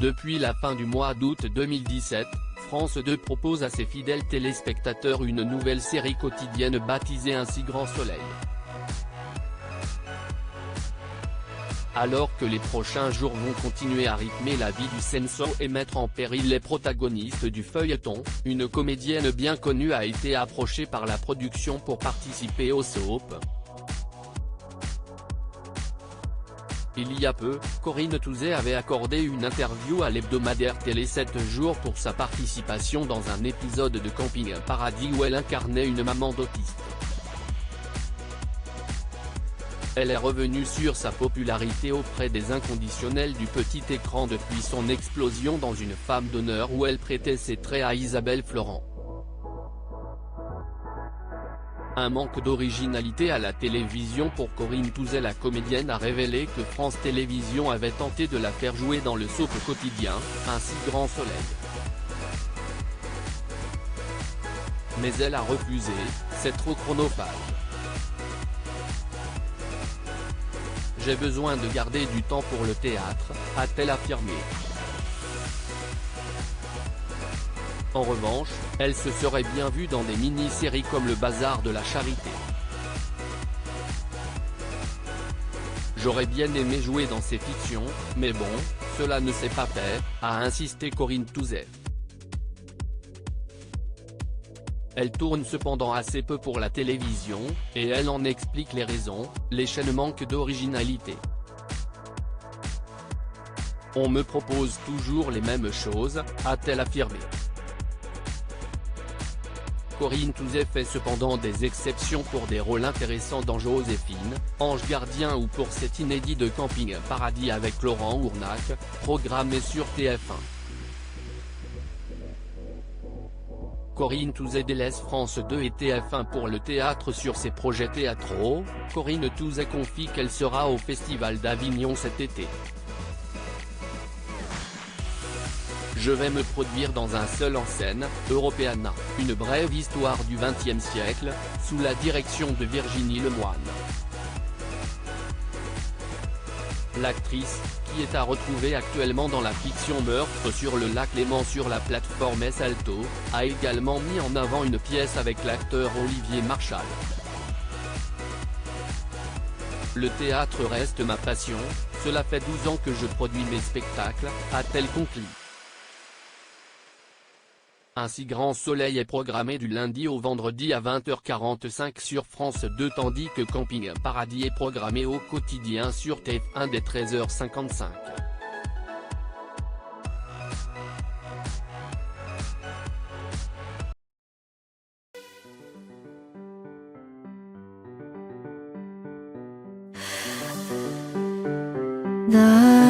Depuis la fin du mois d'août 2017, France 2 propose à ses fidèles téléspectateurs une nouvelle série quotidienne baptisée ainsi Grand Soleil. Alors que les prochains jours vont continuer à rythmer la vie du Censo et mettre en péril les protagonistes du feuilleton, une comédienne bien connue a été approchée par la production pour participer au soap. Il y a peu, Corinne Touzet avait accordé une interview à l'hebdomadaire Télé 7 jours pour sa participation dans un épisode de Camping Paradis où elle incarnait une maman d'autiste. Elle est revenue sur sa popularité auprès des inconditionnels du petit écran depuis son explosion dans Une femme d'honneur où elle prêtait ses traits à Isabelle Florent. Un manque d'originalité à la télévision pour Corinne Touzet. La comédienne a révélé que France Télévisions avait tenté de la faire jouer dans le soap quotidien, ainsi Grand Soleil. Mais elle a refusé, c'est trop chronophage. J'ai besoin de garder du temps pour le théâtre, a-t-elle affirmé. En revanche, elle se serait bien vue dans des mini-séries comme Le Bazar de la Charité. J'aurais bien aimé jouer dans ces fictions, mais bon, cela ne s'est pas fait, a insisté Corinne Touzet. Elle tourne cependant assez peu pour la télévision, et elle en explique les raisons, les chaînes manquent d'originalité. On me propose toujours les mêmes choses, a-t-elle affirmé. Corinne Touzet fait cependant des exceptions pour des rôles intéressants dans Joséphine, Ange gardien ou pour cet inédit de Camping Paradis avec Laurent Ournac, programmé sur TF1. Corinne Touzet délaisse France 2 et TF1 pour le théâtre sur ses projets théâtraux. Corinne Touzet confie qu'elle sera au Festival d'Avignon cet été. Je vais me produire dans un seul en scène, Europeana, une brève histoire du XXe siècle, sous la direction de Virginie Lemoine. L'actrice, qui est à retrouver actuellement dans la fiction Meurtre sur le lac Léman sur la plateforme Salto, a également mis en avant une pièce avec l'acteur Olivier Marchal. Le théâtre reste ma passion, cela fait 12 ans que je produis mes spectacles, a-t-elle conclu. Ainsi Grand Soleil est programmé du lundi au vendredi à 20h45 sur France 2 tandis que Camping Paradis est programmé au quotidien sur TF1 dès 13h55. 나